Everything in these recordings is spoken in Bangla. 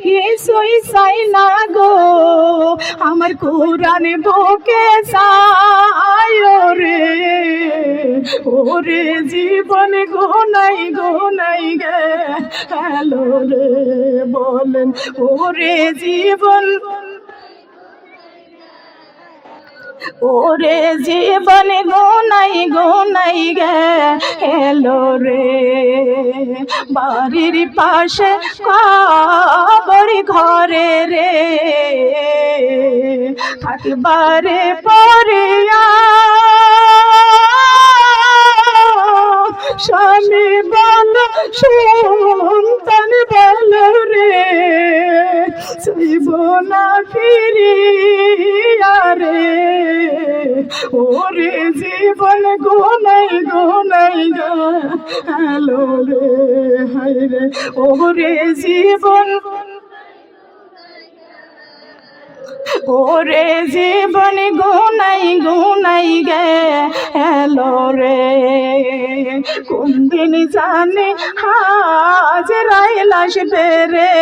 কিছুই চাই না গো, আমার কোরআন বুকে চাই রে, ওরে জীবন গোনাই গোনাই গেল রে, বলেন ওরে জীবন, ওরে জীবন গোনাই গোনাই গেল রে, বাড়ির পাশে কবর ঘরে রে, থাকবারে পরিয়া স্বামী বল সন্তান বল রে, চাইব না ফিরিয়া রে, ওরে জীবন গোনাই গোনাই গেল রে, হায় রে ওরে জীবন, ওরে জীবন গোনাই গোনাই গেল রে, কোন দিন জানে হাজরাই আসবে রে,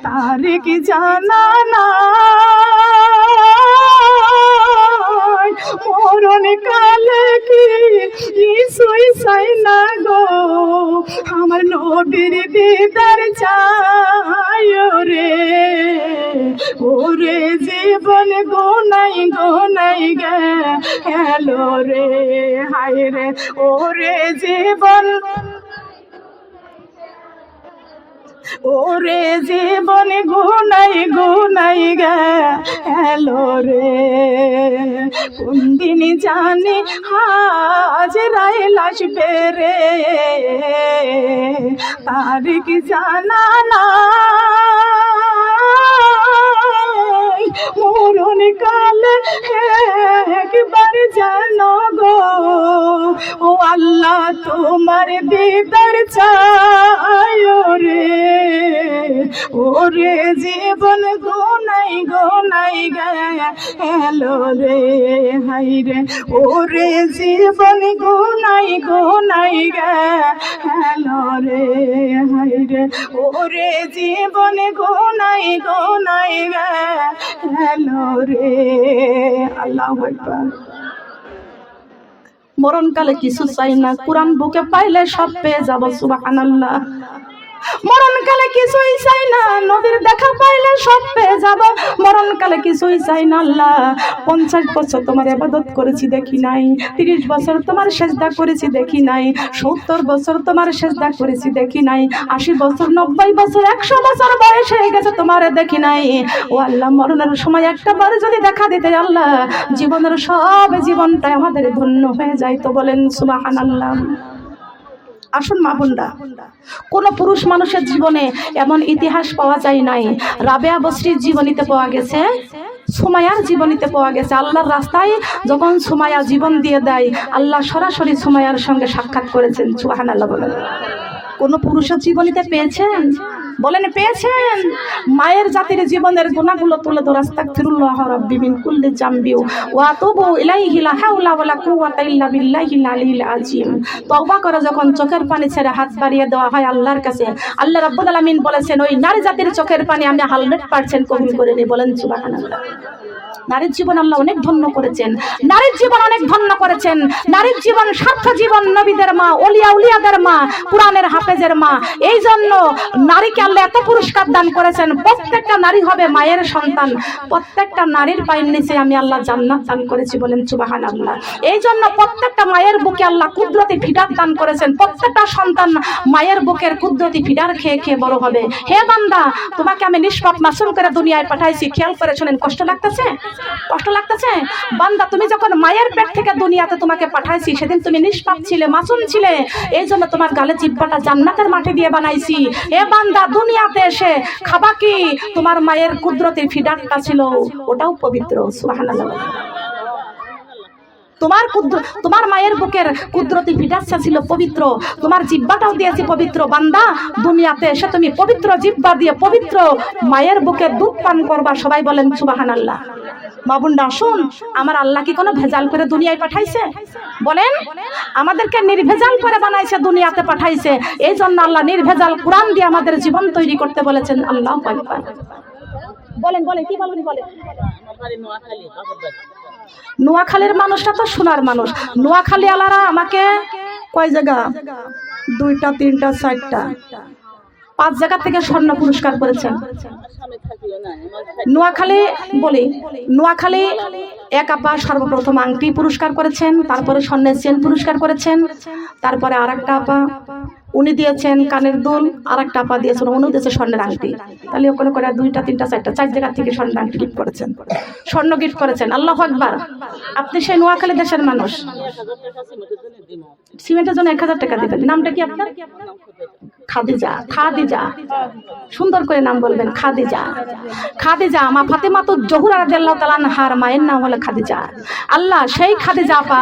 তারিখ জানা না, মরণ কালে কি কিছুই চাই না গো, আমার নবীর দিদার চাই রে, ওরে জীবন গোনাই গোনাই গেল রে, হায় রে ওরে জীবন, ওরে জীবন গোনাই গোনাই গেল রে, কোন দিন জানি হাজরাই আসবে রে, তারিখ জানা না, মরণ কালে একবার জানো গো, ও আল্লাহ তোমার দিদার চাই রে, ওরে জীবন গোনাই গোনাই গেল রে, হায় রে ওরে জীবন গোনাই গোনাই গেল রে, হায় রে ওরে জীবন গোনাই গোনাই গেল রে, আল্লাহু আকবার। মরণকালে কিছু চাই না, কোরআন বুকে পাইলে সব পেয়ে যাব, সুবহানাল্লাহ। মরণকালে কিছুই চাই না, নবীর দেখা পাইলে সব পেয়ে যাব, মরণকালে কিছুই চাই না আল্লাহ। 50 বছর তোমার ইবাদত করেছি দেখি নাই, 30 বছর তোমার সেজদা করেছি দেখি নাই, 70 বছর তোমার সেজদা করেছি দেখি নাই, 80 বছর 90 বছর 100 বছর বয়স হয়ে গেছে তোমার দেখি নাই। ও আল্লাহ, মরণের সময় একটা বার যদি দেখা দিতে আল্লাহ, জীবনের সব জীবনটা আমাদের ধন্য হয়ে যায়, তো বলেন সুবহানাল্লাহ। আসুন মা বোনরা, কোন পুরুষ মানুষের জীবনে এমন ইতিহাস পাওয়া যায় নাই। রাবেয়া বসরির জীবনীতে পাওয়া গেছে, সুমাইয়ার জীবনীতে পাওয়া গেছে। আল্লাহর রাস্তায় যখন সুমাইয়া জীবন দিয়ে দেয়, আল্লাহ সরাসরি সুমাইয়ার সঙ্গে সাক্ষাৎ করেছেন, সুবহানাল্লাহ বলেন। কোন পুরুষের জীবনীতে পেয়েছেন? বলেন পেয়েছেন? মায়ের জাতির জীবনের গুনাহগুলো তুলে ধরে আস্তাগফিরুল্লাহ রাব্বি মিন কুল্লি জামবি ওয়া আতুবু ইলাইহি লা হাওলা ওয়ালা কুওয়াতা ইল্লা বিল্লাহিল আলিয়্যিল আযীম। তওবা করে যখন চোখের পানি ছেড়ে হাত বাড়িয়ে দেওয়া হয় আল্লাহর কাছে, আল্লাহ রাব্বুল আলামিন বলেছেন ওই নারী জাতির চোখের পানি আমি 100% কবুল করে নিই, বলেন সুবহানাল্লাহ। নারীর জীবন আল্লাহ অনেক ধন্য করেছেন, নারীর জীবন অনেক ধন্য করেছেন। নারীর জীবন সার্থ জীবন, নবীদের মা, ওলিয়া উলিয়াদের মা, কোরআনের হাফেজের মা। এই জন্য নারীকে আল্লাহ এত পুরস্কার দান করেছেন। প্রত্যেকটা নারী হবে মায়ের সন্তান, প্রত্যেকটা নারীর পায়ের নিচে আমি আল্লাহ জান্নাত দান করেছি, বলেন সুবহানাল্লাহ। এই জন্য প্রত্যেকটা মায়ের বুকে আল্লাহ কুদরতি ফিডার দান করেছেন। প্রত্যেকটা সন্তান মায়ের বুকের কুদরতি ফিডার খেয়ে খেয়ে বড় হবে। হে বান্দা, তোমাকে আমি নিষ্পাপ মাসুম করে দুনিয়ায় পাঠাইছি, খেয়াল করে শোনেন। কষ্ট লাগতেছে? কষ্ট লাগতেছে? বান্দা, তুমি যখন মায়ের পেট থেকে দুনিয়াতে তোমাকে পাঠাইছি, সেদিন তুমি নিষ্পাপ ছিলে, মাসুম ছিলে। এই জন্য তোমার গালে জিহ্বাটা জান্নাতের মাটি দিয়ে বানাইছি। এ বান্দা, দুনিয়াতে এসে খাবা কি? তোমার মায়ের কুদরতি ফিডারটা ছিল, ওটাও পবিত্র, সুবহানাল্লাহ। তোমার মায়ের বুকের কুদরতি ফিডারটা ছিল পবিত্র, তোমার জিহ্বাটাও দিয়েছি পবিত্র। বান্দা, দুনিয়াতে এসে তুমি পবিত্র জিহ্বা দিয়ে পবিত্র মায়ের বুকের দুধ পান করবা, সবাই বলেন সুবহানাল্লাহ। মা বোনরা আসুন, আমার আল্লাহ কি কোনো ভেজাল করে দুনিয়ায় পাঠাইছে? বলেন, আমাদেরকে নির্ভেজাল করে বানাইছে, দুনিয়াতে পাঠাইছে। এই জন্য আল্লাহ নির্ভেজাল কোরআন দিয়ে আমাদের জীবন তৈরি করতে বলেছেন। আল্লাহু আকবার। বলেন বলেন কি বলবেন বলেন। নোয়াখালীর মানুষটা তো সোনার মানুষ। নোয়াখালী আলারা আমাকে কয় জায়গা, 2টা 3টা 4টা 5 জায়গা থেকে স্বর্ণ পুরস্কার করেছেন। নোয়াখালী বলি, নোয়াখালী এক আপা সর্বপ্রথম আংটি পুরস্কার করেছেন, তারপরে স্বর্ণের চেন পুরস্কার করেছেন, তারপরে আরেকটা আপা উনি দিয়েছেন কানের দুল, আরেকটা আপা দিয়েছেন উনি দিয়েছে স্বর্ণের আংটি। তাহলে ওখানে করে 2টা 3টা 4টা 4 জায়গা থেকে স্বর্ণের আংটি গিফট করেছেন, স্বর্ণ গিফট করেছেন। আল্লাহু আকবার। আপনি সেই নোয়াখালী দেশের মানুষ। সিমেন্টের জন্য 1000 টাকা দিবেন। নামটা কি আপনার? খাদিজা। খাদিজা, সুন্দর করে নাম বলবেন। খাদিজা, খাদিজা মা ফাতেমাতুজ জোহরা রাদিয়াল্লাহু তাআলা আনহার মায়ের নাম হলো খাদিজা। আল্লাহ সেই খাদিজা আপা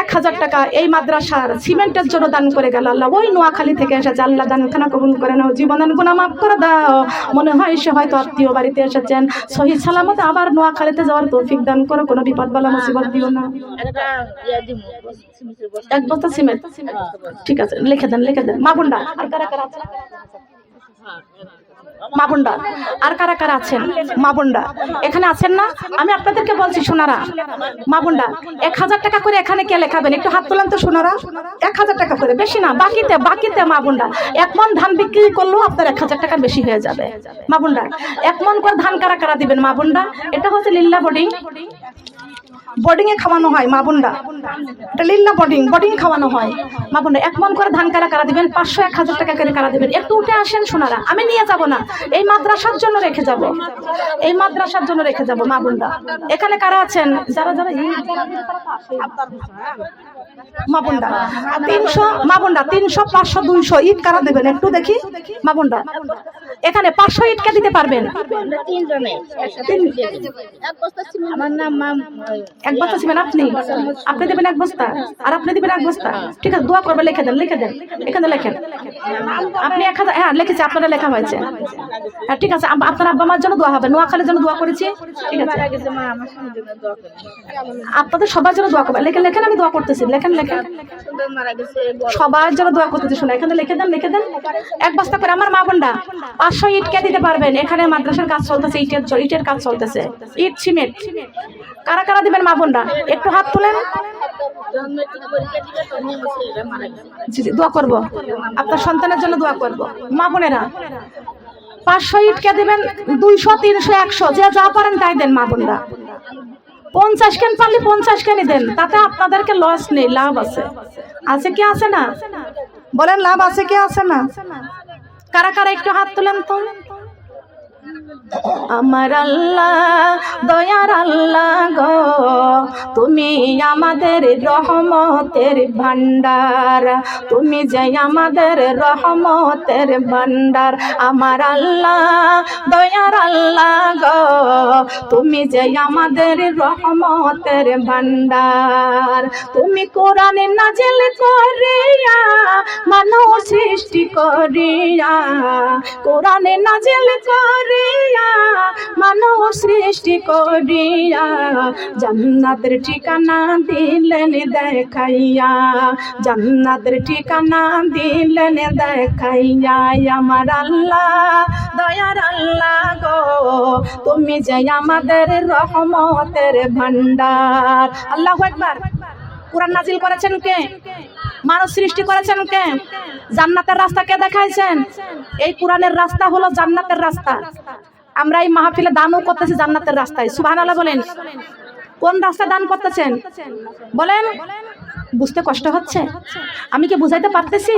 1000 টাকা এই মাদ্রাসার সিমেন্টের জন্য দান করে গেল। আল্লাহ ওই নোয়াখালী থেকে এসেছে। আল্লাহ দানখানা কবুল করে নাও, জীবনের গুনাহ মাফ করে দাও। মনে হয় সে হয়তো আত্মীয় বাড়িতে এসেছেন, সহি সালামতে আবার নোয়াখালীতে যাওয়ার তৌফিক দান করো, কোনো বিপদ বালা মুসিবত দিও না। 1 বস্তা সিমেন্ট, ঠিক আছে, লিখে দেন লিখে দেন। মা বোনরা আর কারা কারা আছেন? মা বোনরা আর কারা কারা আছেন? মা বোনরা এখানে আছেন না? আমি আপনাদেরকে বলছি সোনারা, মা বোনরা 1000 টাকা করে এখানে কে লেখাবেন? একটু হাত তোলেন তো সোনারা। 1000 টাকা করে, বেশি না, বাকিতে বাকিতে মা বোনরা 1 মণ ধান বিক্রি করলেও আপনার 1000 টাকার বেশি হয়ে যাবে। মা বোনরা 1 মণ করে ধান কারা কারা দিবেন? মা বোনরা এটা হচ্ছে লিল্লা বোর্ডিং, বোর্ডিং এ খাওয়ানো হয়। মা বোনরা এটা লিল্লা বোর্ডিং খাওয়ানো হয়। মা বোনরা 1 মণ করে ধান কারা কারা দিবেন? 500 1000 টাকা করে কারা দিবেন? একটু উঠে আসেন সোনারা, আমি নিয়ে যাব না, এই মাদ্রাসার জন্য রেখে যাব, এই মাদ্রাসার জন্য রেখে যাব। মা বোনরা এখানে কারা আছেন? যারা যারা মা বোনরা 300, মা বোনরা 300 500 200 ইট কারা দেবেন? একটু দেখি মা বোনরা এখানে 500 ইট কে দিতে পারবেন? আমার নাম 1 বস্তা সিমেন্ট আপনি আপনি দেবেন 1 বস্তা, আর আপনি দিবেন 1 বস্তা। ঠিক আছে, দোয়া করবে, লিখে দেন লিখে দেন, এখানে লেখেন আপনি 1000। হ্যাঁ লিখেছি, আপনারা লেখা হয়েছে। হ্যাঁ ঠিক আছে, আপনার আব্বা মার জন্য দোয়া হবে, নোয়াখালীর জন্য দোয়া করেছি। ঠিক আছে, আপনাদের সবার জন্য দোয়া করবে, লেখেন লেখেন, আমি দোয়া করতেছি, লেখেন লেখেন, সবার জন্য দোয়া করতেছি। শোনা এখানে লিখে দেন লিখে দেন। 1 বস্তা করে। আমার মা বোনরা 500 ইট কে দিতে পারবেন? এখানে মাদ্রাসার কাজ চলতেছে, ইটের কাজ চলতেছে, ইট সিমেন্ট কারা কারা দিবেন? মা বোনরা একটু হাত তুলেন। দোয়া করবো, আপনার সন্তানের জন্য দোয়া করবো। মা বোনেরা 500 ইট কে দিবেন? 200 300 100 যে যা পারেন তাই দেন। মা বোনরা 50 কেন পারলে 50 কেনই দেন, তাতে আপনাদেরকে লস নেই, লাভ আছে। আছে কি আছে না? বলেন লাভ আছে কি আছে না? কারা কারা একটু হাত তুলেন তো। আমার আল্লাহ দয়ার আল্লাহ গো, তুমি আমাদের রহমতের ভান্ডার, তুমি যে আমাদের রহমতের ভান্ডার। আমার আল্লাহ দয়ার আল্লাহ গো, তুমি যে আমাদের রহমতের ভান্ডার। তুমি কোরআনে নাজিল করিয়া মানব সৃষ্টি করিয়া, কোরআনে নাজিল করিয়া মানব সৃষ্টি করিয়া, জান্নাতের ঠিকানা দিলেন দেখাইয়া, জান্নাতের ঠিকানা দিলেন দেখাইয়া। আমার আল্লাহ দয়ার আল্লাহ গো, তুমি যে আমাদের রহমতের ভান্ডার। আল্লাহু আকবার। কোরআন নাজিল করেছেন কে? মানব সৃষ্টি করেছেন কে? জান্নাতের রাস্তা কে দেখাইছেন? এই কোরআনের রাস্তা হলো জান্নাতের রাস্তা। আমরা এই মাহফিলে দানও করতেছি জান্নাতের রাস্তায়। সুবহানাল্লাহ বলেন। কোন রাস্তা দান করতেছেন বলেন? বুঝতে কষ্ট হচ্ছে? আমি কি বুঝাইতে পারতেছি?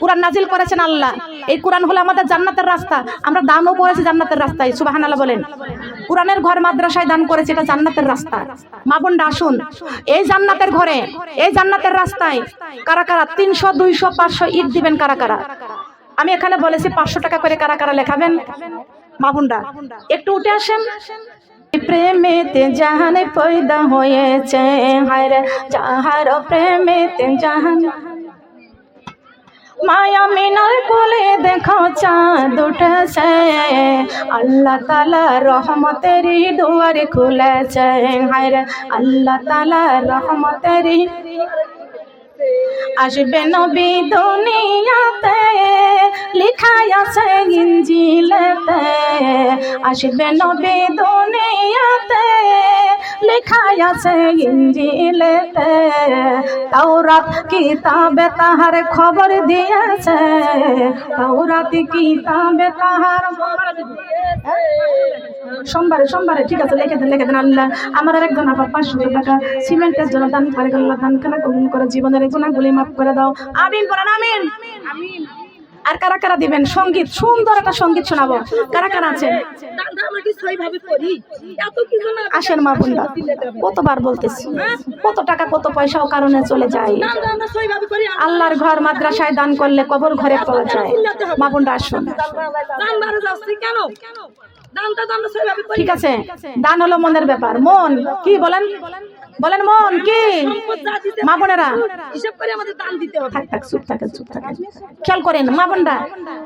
কোরআন নাজিল করেছেন আল্লাহ, এই কোরআন হলো আমাদের জান্নাতের রাস্তা। আমরা দানও করেছি জান্নাতের রাস্তায়। সুবহানাল্লাহ বলেন। কোরআনের ঘর মাদ্রাসায় দান করেছে, এটা জান্নাতের রাস্তা। মা বোনরা আসুন, এই জান্নাতের ঘরে, এই জান্নাতের রাস্তায় কারা কারা 300 200 500 ইট দিবেন? কারা কারা? আমি এখানে বলেছি 500 টাকা করে কারা কারা লেখাবেন? মা বোনরা একটু উঠে আসেন। প্রেমেতে জাহান পয়দা হয়েছে, হায়রে যাহার প্রেমেতে জাহান, মায়া মিনার কোলে দেখো চাঁদ উঠেছে, আল্লাহ তাআলা রহমতেরই দুয়ার খুলেছে। হায় রে আল্লাহ তাআলা রহমতেরই আসবে নবী দুনিয়াতে, লেখা আছে ইনজিলেতে। আসবে নবী দুনিয়াতে, লেখা আছে ইনজিলেতে। তাওরাত কিতাবে তাহার খবর দিয়েছে, তাওরাত কিতাবে তাহার সোমবারে সোমবারে ঠিক আছে, লিখে দেন আল্লাহ। আমার আর একজন আপা 500 টাকা সিমেন্টের জন্য দান করে, আল্লাহ দান খানা কবুল করে, জীবনের গুনাহগুলি মাফ করে দাও। আমিন বলেন আমিন। আর কারা কারা দিবেন সঙ্গীত? সুন্দর একটা সঙ্গীত শোনাবো। কারা কারা আছেন? আসেন মা বোনরা, কতবার বলতেছি, কত টাকা কত পয়সাও কারণে চলে যায়। আল্লাহর ঘর মাদ্রাসায় দান করলে কবর ঘরে পাওয়া যায়। মা বোনরা আসুন। ঠিক আছে, দান হলো মনের ব্যাপার। মন কি বলেন, বলেন মন কি? মা বোনেরা থাক থাক, চুপ থাকেন, চুপ থাকেন, খেয়াল করেন মা বোনরা।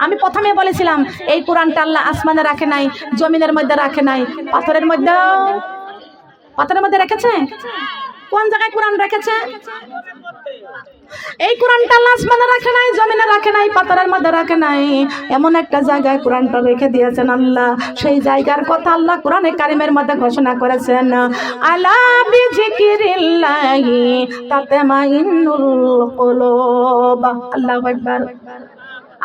আমি প্রথমে বলেছিলাম এই কোরআনটা আল্লাহ আসমানে রাখে নাই, জমিনের মধ্যে রাখে নাই, পাথরের মধ্যে, পাথরের মধ্যে রেখেছে। কোন জায়গায় কোরআন রেখেছে? এই কোরআনটা আল্লাহ আসমানে রাখে নাই, জমিনে রাখে নাই, পাথরের মধ্যে রাখে নাই, এমন একটা জায়গায় কোরআনটা রেখে দিয়েছেন আল্লাহ। সেই জায়গার কথা আল্লাহ কোরআনে কারিমের মধ্যে ঘোষণা করেছেন, আলা বিযিকিরিল্লাহি তাতমাইন্নুল কুলুব। আল্লাহু আকবার।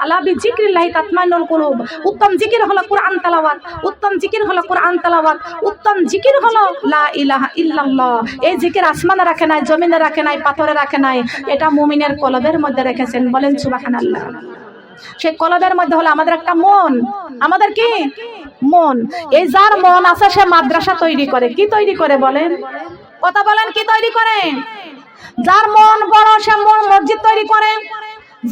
আলা বিযিকিরিল্লাহি তাতমাইন্নুল কুলুব। উত্তম জিকির হলো কোরআন তেলাওয়াত, উত্তম জিকির হলো কোরআন তেলাওয়াত, উত্তম জিকির হলো লা ইলাহা ইল্লাল্লাহ। এই জিকির আসমানে রাখে নাই, জমিনে রাখে নাই, পাথরে রাখে নাই, এটা মুমিনের কলবের মধ্যে রেখেছেন। বলেন সুবহানাল্লাহ। সেই কলবের মধ্যে হলো আমাদের একটা মন। আমাদের কি মন? এই যার মন আছে সে মাদ্রাসা তৈরি করে। কি তৈরি করে বলেন? কথা বলেন, কি তৈরি করে? যার মন বড় সে মসজিদ তৈরি করে,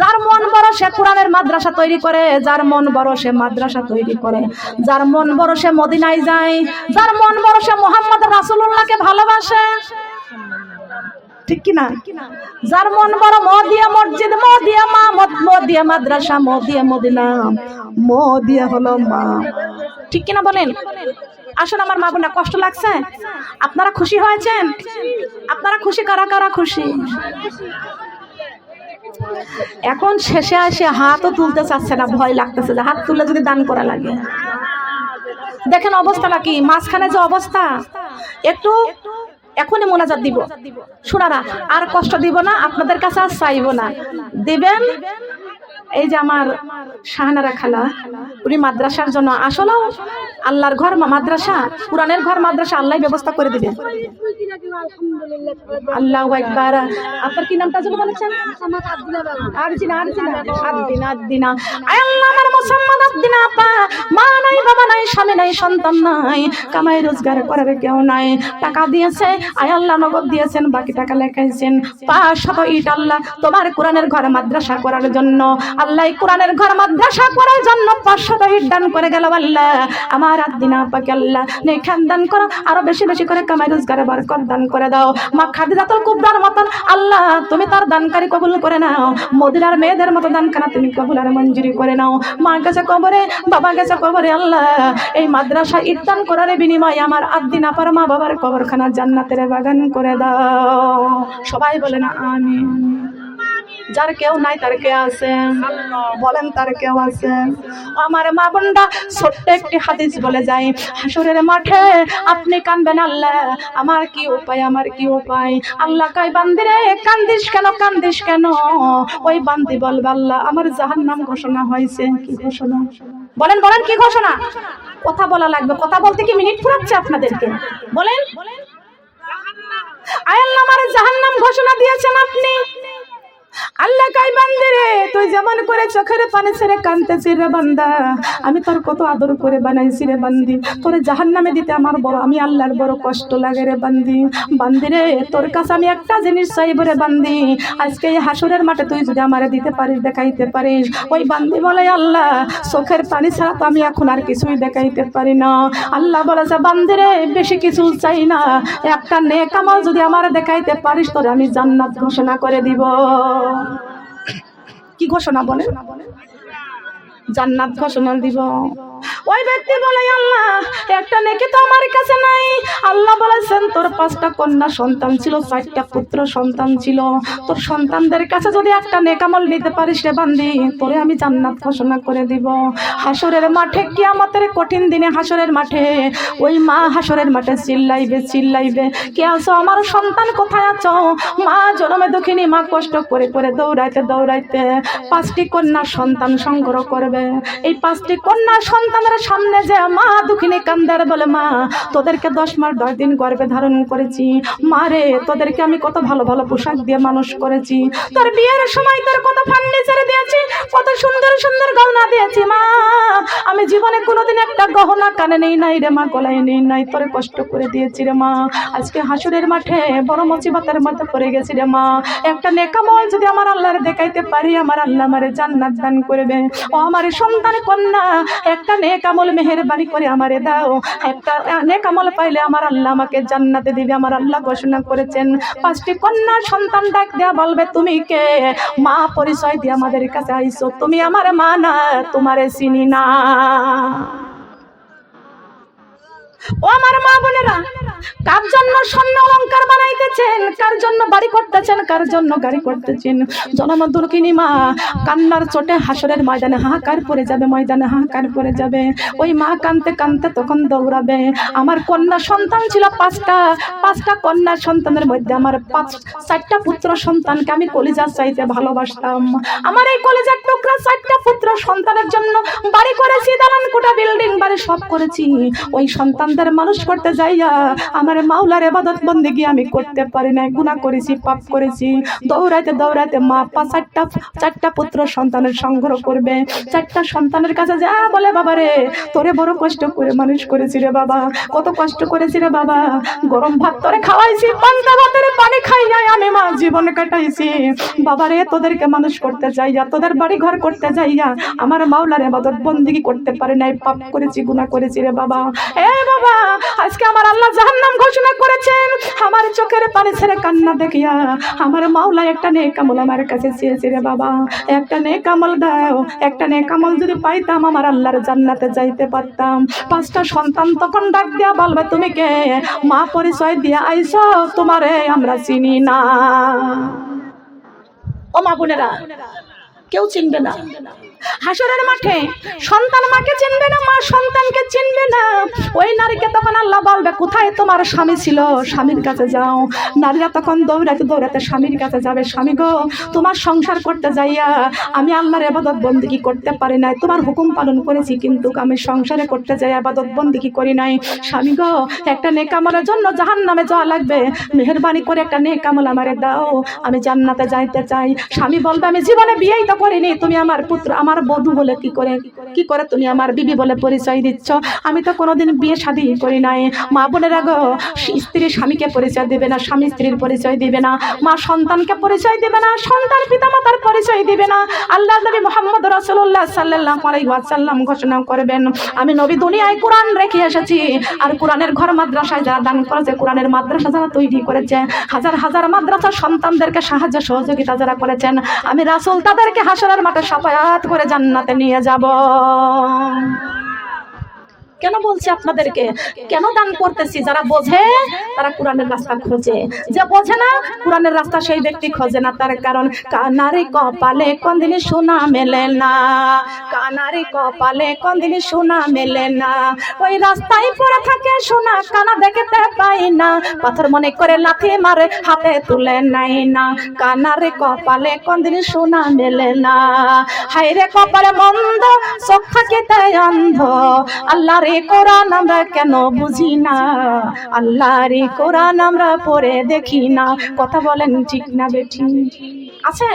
যার মন বড় সে কোরআনের মাদ্রাসা তৈরি করে, যার মন বড় সে মাদ্রাসা তৈরি করে, যার মন বড় সে মদিনায় যায়, যার মন বড় সে মুহাম্মদ রাসূলুল্লাহকে ভালোবাসে। ঠিক কি না? যার মন বড় মদিয়া মসজিদ, মদিয়া মা, মদিয়া মাদ্রাসা, মদিয়া মদিনা, মদিয়া হলো মা। ঠিক কি না বলেন? আসলে আমার মা বোনরা কষ্ট লাগছে? আপনারা খুশি হয়েছেন? আপনারা খুশি? কারা কারা খুশি? এখন শেষে এসে হাতও তুলতে চাচ্ছে না, ভয় লাগতেছে যে হাত তুললে যদি দান করা লাগে। দেখেন অবস্থাটা কি, মাঝখানে যে অবস্থা। একটু এখনই মোনাজাত দিব শোনারা, আর কষ্ট দিব না, আপনাদের কাছে আর চাইব না, দিবেন। এই যে আমার শাহানারা খালা, উনি মাদ্রাসার জন্য, আসলেও আল্লাহর ঘর মাদ্রাসা, কোরআনের ঘর মাদ্রাসা আল্লাহ ব্যবস্থা করে দিবেন। আল্লাহু আকবার। আপনার কি নামটা যেন বলেছেন? আরজিনা। আদিনা। আয় আল্লাহ, আমার মুসাম্মাদ আদিনা আপা, মা নাই, বাবা নাই, স্বামী নাই, সন্তান নাই, কামাই রোজগার করার কেউ নাই। টাকা দিয়েছে আয় আল্লাহ, নগদ দিয়েছেন, বাকি টাকা লেখাইছেন 500 ইট আল্লাহ তোমার কোরআনের ঘর মাদ্রাসা করার জন্য। আল্লাহ কোরআনের ঘর মাদ্রাসা করার জন্য 500 ইট দান করে গেল আল্লাহ। আমার আদিনা আপাকে আল্লাহ নেখান দান করো, আরো বেশি বেশি করে কামাই রোজগারে বরকত দান করে দাও। মা খাদিজাতুল কুবরার মতন আল্লাহ তুমি তার দানকারী কবুল করে নাও। মদিনার মেয়েদের মতো দানখানা তুমি কবুল আর মঞ্জুরি করে নাও। মা গেছে কবরে, বাবা গেছে কবরে, আল্লাহ এই মাদ্রাসা ইট দান করার বিনিময়ে আমার আদিনা আপার মা বাবার কবরখানা জান্নাতের বাগান করে দাও। সবাই বলে না আমিন। যার কেউ নাই তার কে আছে? বলেন তার কেউ আছে? আমার মা বোনরা, ছোট্ট একটি হাদিস বলে যাই, হাসরের মাঠে আপনি কাঁদবেন, আল্লাহ আমার কি উপায়, আমার কি উপায়। আল্লাহ কয় বান্দি রে কান্দিস কেন, কান্দিস কেন? ওই বান্দি বলবে আল্লাহ আমার জাহান্নাম ঘোষণা হয়েছে। কি ঘোষণা? বলেন বলেন, কি ঘোষণা? কথা বলা লাগবে, কথা বলতে কি মিনিট ফুরাচ্ছে আপনাদেরকে? বলেন। আয় আল্লাহ আমার জাহান্নাম ঘোষণা দিয়েছেন আপনি। আল্লাহ কয় বান্দি রে তুই যেমন করে চোখের পানি ছেড়ে কাঁদতেছিস রে বান্দা, আমি তোর কত আদর করে বানাইছি রে বান্দি, তোরে জাহান্নামে দিতে আমার বড়, আমি আল্লাহর বড় কষ্ট লাগে রে বান্দি। বান্দি রে তোর কাছে আমি একটা জিনিস চাইব রে বান্দি, আজকে এই হাসরের মাঠে তুই যদি আমারে দিতে পারিস, দেখাইতে পারিস। ওই বান্দি বলে আল্লাহ চোখের পানি ছাড়া তো আমি এখন আর কিছুই দেখাইতে পারি না। আল্লাহ বলেছে বান্দি রে বেশি কিছু চাই না, একটা নেক আমল যদি আমার দেখাইতে পারিস তোরে আমি জান্নাত ঘোষণা করে দিব। কি ঘোষণা বলে? জান্নাত ঘোষণা দিব। ওই ব্যক্তি বলে আল্লাহ একটা নেকি তো আমার কাছে নাই। আল্লাহ বলেছেন তোর 5টা কন্যা সন্তান ছিল, 4টা পুত্র সন্তান ছিল, তোর সন্তানদের কাছে যদি একটা নেকামল নিতে পারিস রে বান্দি, তোরে আমি জান্নাত ঘোষণা করে দিব। হাসরের মাঠে, কিয়ামতের কঠিন দিনে হাসরের মাঠে ওই মা হাসরের মাঠে চিল্লাইবে কে আছো, আমার সন্তান কোথায় আছো? মা জনমে দুঃখিনী মা কষ্ট করে করে দৌড়াইতে 5টি কন্যা সন্তান সংগ্রহ করবে। এই 5টি কন্যা সন্তানের সামনে যে মা দুঃখিনী কান্দার বলে মা তোদেরকে 10 মাস 10 দিন গর্ভে ধারণ করেছি, মা রে তোদেরকে আমি কত ভালো ভালো পোশাক দিয়ে মানুষ করেছি, তোর বিয়ের সময় তোর কত ফার্নিচার দিয়েছি, কত সুন্দর সুন্দর গহনা দিয়েছি, মা আমি জীবনে কোনোদিন একটা গহনা কানে নেই নাই রে মা, গলায় নেই নাই, তোরে কষ্ট করে দিয়েছি রে মা। আজকে হাসরের মাঠে বড় মুসিবতের মধ্যে পড়ে গেছি রে মা। একটা নেকামল যদি আমার আল্লাহর দেখাইতে পারি, আমার আল্লাহ আমারে জান্নাত দান করবে। ও আমার সন্তান কন্যা একটা নেকামল মেহেরবানি করে আমারে দাও, একটা নেকামল পাইলে আমার আল্লাহ আমাকে জান্নাতে দিবে। আমার আল্লাহ ঘোষণা করেছেন 5টি কন্যা সন্তান ডাক দেয়া বলবে তুমি কে? মা পরিচয় দিয়ে আমাদের কাছে আইছো, তুমি আমার মা না, তোমারে চিনি না। ও আমার মা বোনেরা, কার জন্য স্বর্ণ অলংকার বানাইতেছেন, কার জন্য বাড়ি করতেছেন, কার জন্য গাড়ি করতেছেন? জনম দুঃখিনী মা কান্নার চোটে হাসরের ময়দানে হাহাকার পড়ে যাবে, ময়দানে হাহাকার পড়ে যাবে। ওই মা কানতে কানতে তখন দৌড়াবে। আমার কন্যা সন্তান ছিল 5টা কন্যা সন্তানের মধ্যে আমার 4টা পুত্র সন্তানকে আমি কলিজা চাইতে ভালোবাসতাম। আমার এই কলিজার টুকরা 4টা পুত্র সন্তানের জন্য বাড়ি করেছি, দালান কোঠা বিল্ডিং বাড়ি সব করেছি। ওই সন্তানদের মানুষ করতে যাইয়া আমার মাওলার ইবাদত বন্দেগী আমি করতে পারি নাই, গুনাহ করেছি, পাপ করেছি। দৌড়াইতে মা 4টা পুত্র সন্তানের সংগ্রহ করবে। 4টা সন্তানের কাছে যা বলে বাবা রে তোরে বড় কষ্ট করে মানুষ করেছি রে বাবা, কত কষ্ট করেছি রে বাবা, গরম ভাত তোরে খাওয়াইছি, পান্তা ভাতের পানি খাইয়া আমি মা জীবন কাটাইছি। বাবা রে তোদেরকে মানুষ করতে যাইয়া, তোদের বাড়ি ঘর করতে যাইয়া আমার মাওলার ইবাদত বন্দেগী করতে পারি নাই, পাপ করেছি, গুনাহ করেছি রে বাবা। এ বাবা আজকে আমার আল্লাহ জাহান্নাম ঘোষণা করেছেন। আমার চোখের পানি ছেড়ে কান্না দেখিয়া আমার মাওলা একটা নেক আমল আমার কাছে চেয়েছে রে বাবা, একটা নেক আমল দাও। একটা নেক আমল যদি পাইতাম আমার আল্লাহর জান্নাতে যাইতে পারতাম। 5টা সন্তান তখন ডাক দিয়া বলবে তুমি কে? মা পরিচয় দিয়া আইছো, তোমারে আমরা চিনি না। ও মা বোনেরা, কেউ চিনবে না। হাসরের মাঠে সন্তান মাকে চিনবে না, মা সন্তানকে চিনবে না। ওই নারীকে তখন আল্লাহ বলবে কোথায় তোমার স্বামী ছিল, স্বামীর কাছে যাও। নারীরা তখন দৌড়াতে স্বামীর কাছে যাবে, স্বামী গো তোমার সংসার করতে যাইয়া আমি আল্লাহর ইবাদত বন্দেগী করতে পারি নাই, তোমার হুকুম পালন করেছি কিন্তু আমি সংসারে করতে যাই ইবাদত বন্দেগী করি নাই। স্বামী গো একটা নেক আমলের জন্য জাহান্নামে যাওয়া লাগবে, মেহেরবানি করে একটা নেক আমল আমারে দাও, আমি জান্নাতে যাইতে চাই। স্বামী বলবে আমি জীবনে বিয়েই তো করিনি, তুমি আমার পুত্র আমার বধূ বলে কি করে তুমি আমার বিবি বলে পরিচয় দিচ্ছ? আমি তো কোনোদিন বিয়ে শাদী করি নাই। মা বোনেরা গো, স্ত্রী স্বামীকে পরিচয় দিবে না, স্বামী স্ত্রীর পরিচয় দিবে না, মা সন্তানকে পরিচয় দিবে না, সন্তান পিতামাতার পরিচয় দিবে না। আল্লাহ নবী মুহাম্মদ রাসূলুল্লাহ সাল্লাল্লাহু আলাইহি ওয়াসাল্লাম ঘোষণা করবেন আমি নবী দুনিয়ায় কোরআন রেখে এসেছি, আর কোরআনের ঘর মাদ্রাসায় যারা দান করেছে, কোরআনের মাদ্রাসা যারা তৈরি করেছে, হাজার হাজার মাদ্রাসার সন্তানদেরকে সাহায্য সহযোগিতা যারা করেছেন, আমি রাসূল তাদেরকে হাসরের মাঠে শাফায়াত করে জান্নাতে নিয়ে যাব। কেন বলছি আপনাদেরকে, কেন দান করতেছি? যারা বোঝে তারা কোরআনের রাস্তা খোঁজে, যে বোঝে না কোরআনের রাস্তা সেই ব্যক্তি খোঁজে না। তার কারণ কানারে কপালে কোনদিন সোনা মেলে না, কানারে কপালে কোনদিন সোনা মেলে না, ওই রাস্তায় পড়ে থাকে সোনা কানা দেখতে পাই না, পাথর মনে করে লাথি মারে হাতে তুলে নাই না, কানারে কপালে কোনদিন সোনা মেলে না। হায়রে কপালে মন্দ চোখ থাকে তাই অন্ধ, আল্লাহর কোরআন আমরা কেন বুঝি না, আল্লাহর কোরআন আমরা পড়ে দেখি না। কথা বলেন ঠিক না বেঠিক? আছে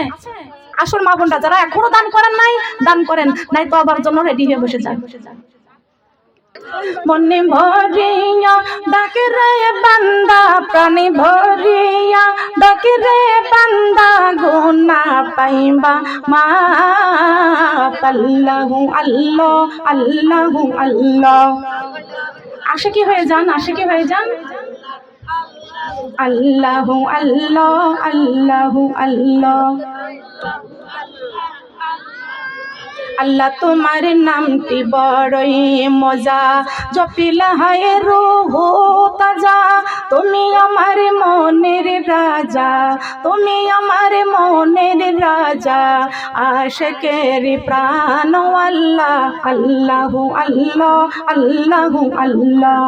আসল মা বোনরা যারা এখনো দান করেন নাই, দান করেন, নাই তো আবার জন্য রেডি হয়ে বসে যান। মনে ভরিয়া ডাকে রে বান্দা, প্রাণে ভরিয়া ডাকে রে বান্দা, গুনা পাইবা মা। আল্লাহু আল্লাহ আল্লাহু আল্লাহ, আশিকি হয়ে যান, আশিকি হয়ে যান। আল্লাহু আল্লাহ আল্লাহু আল্লাহ আল্লাহ তোমার নামটি বড়ই মজা, জপিলা হায় রূহ তাজা। তুমি আমার মনের রাজা, তুমি আমার মনের রাজা, আশিকের প্রাণ আল্লাহ। আল্লাহু আল্লাহ, আল্লাহু আল্লাহ,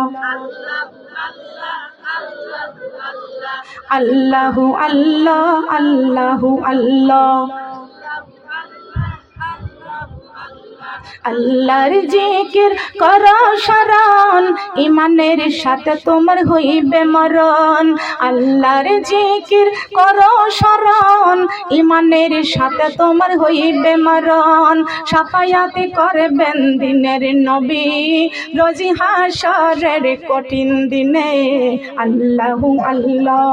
আল্লাহু আল্লাহ, আল্লাহু আল্লাহ। আল্লাহর জিকির করো শরণ, ইমানের সাথে তোমার হইবে মরণ। আল্লাহর জিকির করো শরণ, ইমানের সাথে তোমার হইবে মরণ। শাফায়াত করবেন দিনের নবী, রোজি হাশরের কঠিন দিনে। আল্লাহু আল্লাহ,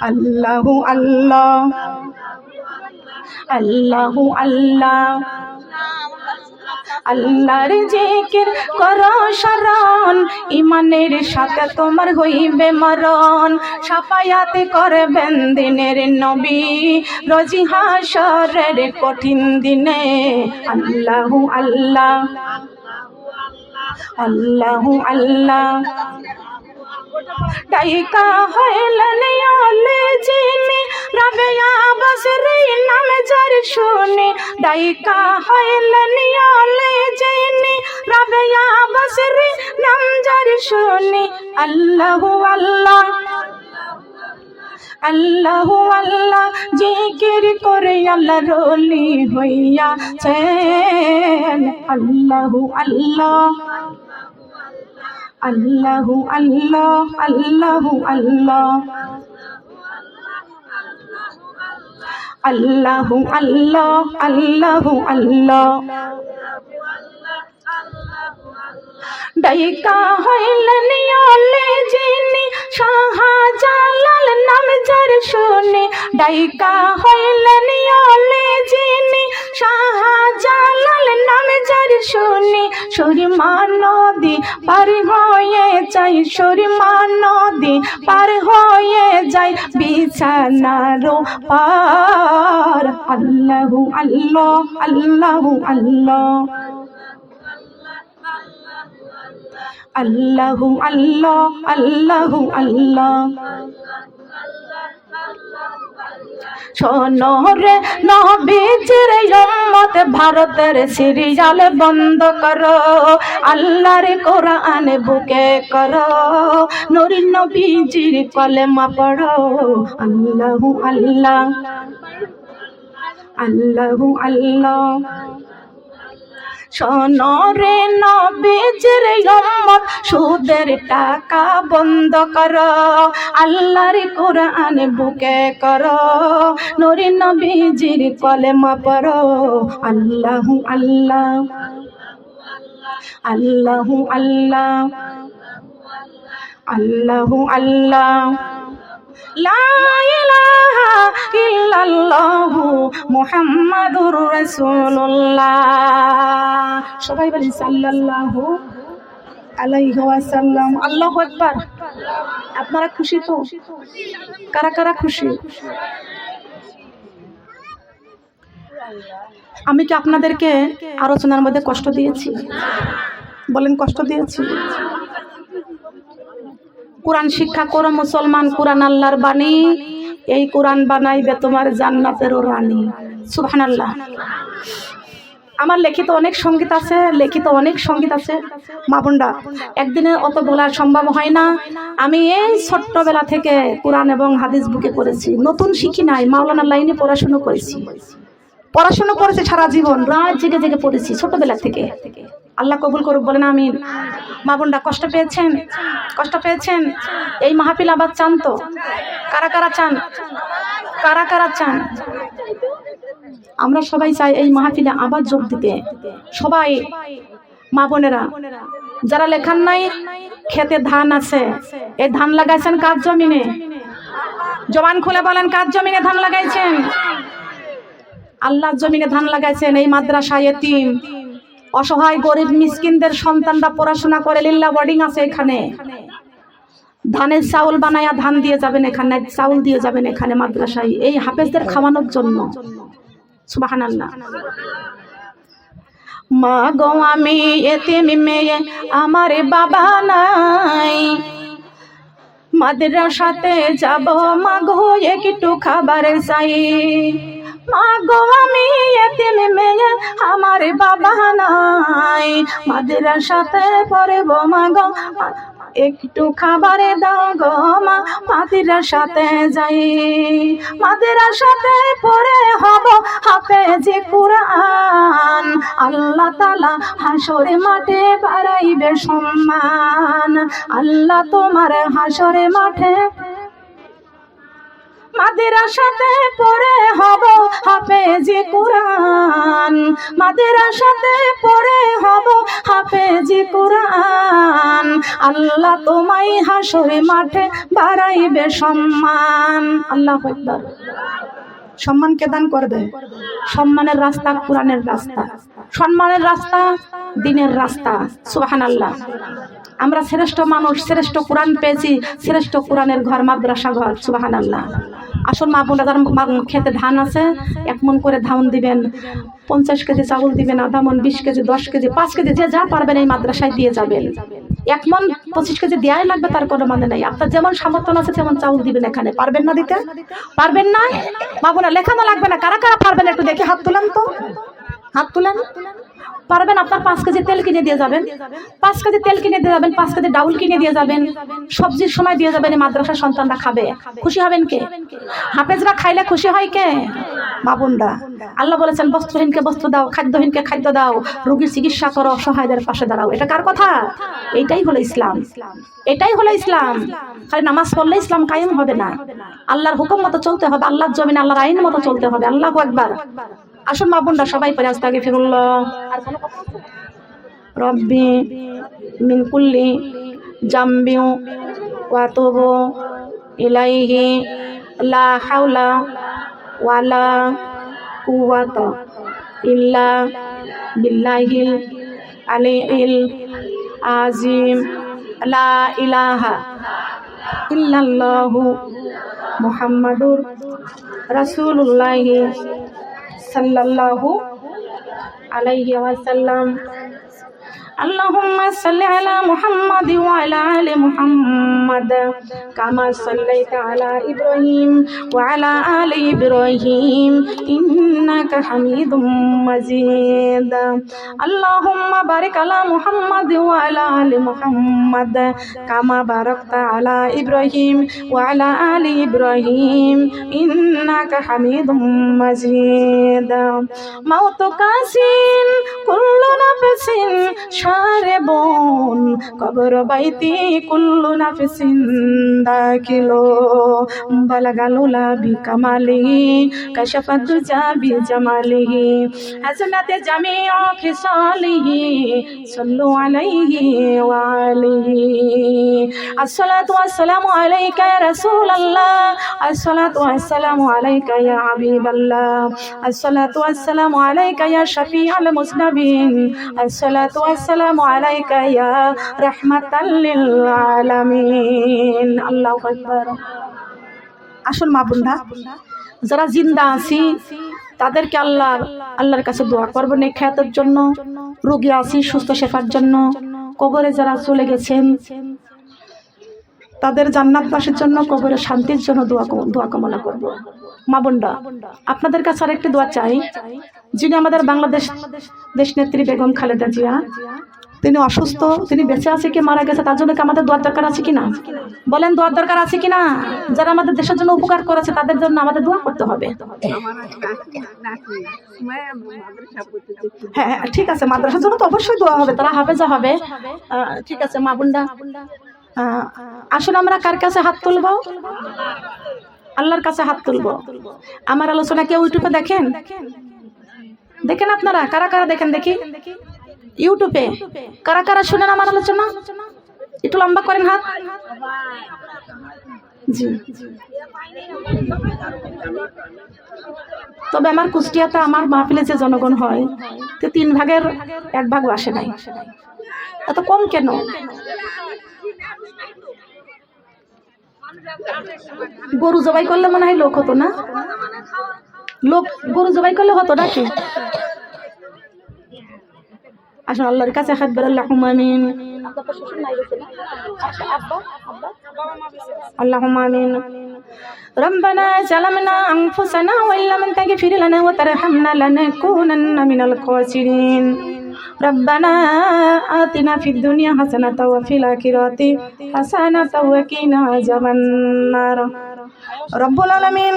আল্লাহু আল্লাহ, আল্লাহু আল্লাহ। আল্লাহর জিকির করো শরণ, ইমানের সাথে তোমার হইবে মরণ। শাফায়াত করবেন দিনের নবী, রোজি হাশরের কঠিন দিনে। আল্লাহু আল্লাহ, আল্লাহু আল্লাহ। ডাইকা হইলেন আলে জিনি, রাবেয়া বসরি নাম যার শুনি। ডাইকা হইলেন আলে জিনি, রাবেয়া বসরি নাম যার শুনি। আল্লাহু আল্লাহ, আল্লাহু আল্লাহ। জিকির করে আল্লাহ রলি হইয়াছেন। আল্লাহু আল্লাহ, আল্লাহু আল্লাহ, আল্লাহু আল্লাহ, আল্লাহু আল্লাহ, আল্লাহু আল্লাহ। ডাইকা হইলেন আলে জিনি, শাহজালাল নাম যার শুনি। ডাইকা হইলেন আলে জিনি, শাহজালাল নাম যার শুনি। সুরমা নদী পার হয়ে যাই, সুরমা নদী পার হয়ে যাই বিছানার পার। আল্লাহু আল্লাহ, আল্লাহু আল্লাহ, আল্লাহু আল্লাহ, আল্লাহু আল্লাহ। শোনো রে নবীজির উম্মত, ভারতের সিরিয়াল বন্ধ করো। আল্লাহর কোরআন বুকে করো, নূর নবীজির কলেমা পড়ো। আল্লাহু আল্লাহ, আল্লাহু আল্লাহ। শোনো রে নবীজির উম্মত, সুদের টাকা বন্ধ করো। আল্লাহর কোরআন বুকে করো, নূর নবীজির কলেমা পড়ো। আল্লাহু আল্লাহ, আল্লাহু আল্লাহ, আল্লাহু আল্লাহ। লা ইলাহা ইল্লাল্লাহু মুহাম্মাদুর রাসূলুল্লাহ। সবাই বলি সাল্লাল্লাহু আলাইহি ওয়াসাল্লাম। আল্লাহু আকবার। আপনারা খুশি তো? কারা কারা খুশি? আমি কি আপনাদেরকে আলোচনার মধ্যে কষ্ট দিয়েছি? বলেন, কষ্ট দিয়েছি? কোরআন শিক্ষা করো মুসলমান, কোরআন আল্লাহর বাণী। এই কোরআন বানাইবে তোমার জান্নাতেরও রানী। সুবহানাল্লাহ। আমার লিখিত অনেক সঙ্গীত আছে, লিখিত অনেক সঙ্গীত আছে মা বোনরা, একদিনে অত বলা সম্ভব হয় না। আমি এই ছোট্টবেলা থেকে কোরআন এবং হাদিস বুকে করেছি, নতুন শিখি নাই। মাওলানা লাইনে পড়াশোনা করেছি, পড়াশোনা করেছি সারা জীবন, রাত জেগে জেগে পড়েছি ছোটবেলা থেকে। আল্লাহ কবুল করুক, বলেন আমিন। মা বোনরা কষ্ট পেয়েছেন? কষ্ট পেয়েছেন? এই মাহফিল আবার চান তো? কারা কারা চান? কারা কারা চান? আমরা সবাই চাই এই মাহফিলে আবার যোগ দিতে। সবাই মা বোনেরা যারা লেখান নাই, খেতে ধান আছে, এই ধান লাগাইছেন কার জমিনে? জবান খুলে বলেন, কার জমিনে ধান লাগাইছেন? আল্লাহর জমিনে ধান লাগাইছেন। এই মাদ্রাসায় এতিম অসহায় গরিব মিসকিনদের সন্তানরা পড়াশোনা করে, লিল্লাহ বোর্ডিং আছে এখানে। ধানের চাউল বানায়া ধান দিয়ে যাবেন এখানে, চাউল দিয়ে যাবেন এখানে মাদ্রাসায়, এই হাফেজদের খাওয়ানোর জন্য। সুবহানাল্লাহ। মা গো আমি এতিম মেয়ে, আমার বাবা নাই, মাদ্রাসাতে যাব মা গো একটু খাবার চাই। মা গো আমি এতিম মেয়ে, আমার বাবা নাই, মাদ্রাসাতে পড়ব মা গো একটু খাবারে দাও গো মা, মাদ্রাসাতে যাই। মাদ্রাসাতে পড়ে হব হাফেজে কুরআন, আল্লাহ তাআলা হাসরে মাঠে বাড়াইবে সম্মান। আল্লাহ তোমার হাসরে মাঠে, মাদ্রাসাতে পড়ে হব হাফেজে কুরআন, মাদ্রাসাতে পড়ে হব হাফেজে কুরআন। আল্লাহ তোমায় হাসরে মাঠে বাড়াইবে সম্মান। আল্লাহু আকবার। সম্মান কে দান করবে? সম্মানের রাস্তা কোরআনের রাস্তা, সম্মানের রাস্তা দ্বীনের রাস্তা। সুবহানাল্লাহ। আমরা শ্রেষ্ঠ মানুষ, শ্রেষ্ঠ কোরআন পেয়েছি, শ্রেষ্ঠ কোরআনের ঘর মাদ্রাসা ঘর। সুবহানাল্লাহ। আসল মা বোনরা, যার খেতে ধান আছে 1 মণ করে ধান দিবেন, 50 কেজি চাউল দিবেন, আধা মণ, 20 কেজি, 10 কেজি, 5 কেজি, যে যা পারবেন এই মাদ্রাসায় দিয়ে যাবেন। 1 মণ 25 কেজি দেওয়াই লাগবে, তার কোনো মানে নাই। আপনার যেমন সামর্থ্য আছে তেমন চাউল দিবেন এখানে। পারবেন না দিতে? পারবেন না? মা বোনা লেখানো লাগবে না, কারা কারা পারবেন একটু দেখি হাত তুলেন তো, হাত তুলেন। পারবেন? আপনার 5 কেজি তেল কিনে দিয়ে যাবেন, 5 কেজি তেল কিনে দিয়ে যাবেন, 5 কেজি ডাউল কিনে দিয়ে যাবেন, সবজির সময় দিয়ে যাবেন। এই মাদ্রাসার সন্তানরা খাবে, খুশি হবেন কে? হাফেজরা খাইলে খুশি হয় কে? মা বোনরা। আল্লাহ বলেছেন বস্ত্রহীনকে বস্ত্র দাও, খাদ্যহীনকে খাদ্য দাও, রোগীর চিকিৎসা করো, অসহায়দের পাশে দাঁড়াও। এটা কার কথা? এইটাই হলো ইসলাম, এটাই হলো ইসলাম। খালি নামাজ পড়লে ইসলাম কায়েম হবে না, আল্লাহর হুকুম মতো চলতে হবে, আল্লাহর জমিনে আল্লাহর আইন মতো চলতে হবে। আল্লাহু আকবার। আসুন মা বোনরা সবাই পড়ে আস্তাগফিরুল্লাহ। রব্বি মিন কুল্লি জামবি ওয়া তুবু ইলাইহি লা হাওলা ওয়ালা কুওয়াতা ইল্লা বিল্লাহিল আলিয়্যিল আযীম। লা ইলাহা ইল্লাল্লাহু মুহাম্মাদুর রাসূলুল্লাহ সাল্লাল্লাহু আলাইহি ওয়াসাল্লাম। আল্লাহুম্মা সাল্লি আলা মুহাম্মাদ ওয়া আলা আলি মুহাম্মাদ কামা সাল্লাইতা আলা ইব্রাহিম ওয়া আলা আলি ইব্রাহিম ইন্নাকা হামিদুম মাজিদ। আল্লাহুম্মা বারিক আলা মুহাম্মাদ ওয়া আলা আলি মুহাম্মাদ কামা বারাকতা আলা ইব্রাহিম ওয়া আলা আলি ইব্রাহিম ইন্নাকা হামিদুম মাজিদ। মাউতু কাসিন কুল্লু নাফসিন শারিবুন কবর বাইতি কুল্লু নাফসিন দাখিলু বালাগালুলা বিকামালিহি কাশাফাত দুজা বিজামালিহি হাসনাতে জামিউ খিসালিহি সাল্লু আলাইহি ওয়া আলিহি। আসসালাতু ওয়াসসালামু আলাইকা ইয়া রাসূলুল্লাহ, আসসালাতু ওয়াসসালামু আলাইকা ইয়া হাবিবাল্লাহ, আসসালাতু ওয়াসসালামু আলাইকা ইয়া শাফিউল মুজনাবিন, আসসালাতু ওয়াসসালামু আলাইকা ইয়া রাহমাতাল লিল আলামিন। আল্লাহু আকবার। আসল মা বোনরা, যারা জিন্দা আছি তাদেরকে আল্লাহর কাছে দোয়া করবেন এই খেতের জন্য, রোগী আছি সুস্থ শেফার জন্য, কবরে যারা চলে গেছেন তাদের জান্নাতবাসীর জন্য, কবরের শান্তির জন্য দোয়া কামনা করব। মা বোনরা, আপনাদের কাছে আরেকটি দোয়া চাই। যিনি আমাদের বাংলাদেশ দেশনেত্রী বেগম খালেদা জিয়া, তিনি অসুস্থ, তিনি বেঁচে আছে কি মারা গেছে, তার জন্য কি আমাদের দোয়ার দরকার আছে কিনা? বলেন, দোয়ার দরকার আছে কিনা? যারা আমাদের দেশের জন্য উপকার করেছে তাদের জন্য আমাদের দোয়া করতে হবে। হ্যাঁ হ্যাঁ, ঠিক আছে, মাদ্রাসার জন্য তো অবশ্যই দোয়া হবে, তারা হাফেজা হবে। ঠিক আছে মা বোনরা, আসলে আমরা কার কাছে হাত তুলবো? আল্লাহর কাছে হাত তুলবো। আমার আলোচনা কেউ ইউটিউবে দেখেন? দেখেন আপনারা? কারা কারা দেখেন দেখি ইউটিউবে? কারা কারা শুনেন আমার আলোচনা? একটু লম্বা করেন হাত। জি, তবে আমার কুষ্টিয়াতে আমার মাহফিলে যে জনগণ হয়, 3 ভাগের 1 ভাগ আসে নাই। এত কম কেন? গরু জবাই করলে মনে হয় লোক হতো না? লোক গরু জবাই করলে হতো নাকি? আসুন আল্লাহর কাছে হাত বের আল্লাহুম্মা আমিন اللهم آمين ربنا ظلمنا أنفسنا وإن لم تغفر لنا وترحمنا لنكونن من الخاسرين ربنا آتنا في الدنيا حسنة وفي الآخرة حسنة وقنا عذاب النار رب العالمين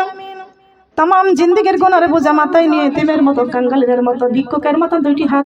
तमाम जिंदगीर गुनार बोझा माথায় নিয়ে এতিমের মতো কাঙ্গালের মতো ভিক্ষুকের মতো দুইটি হাত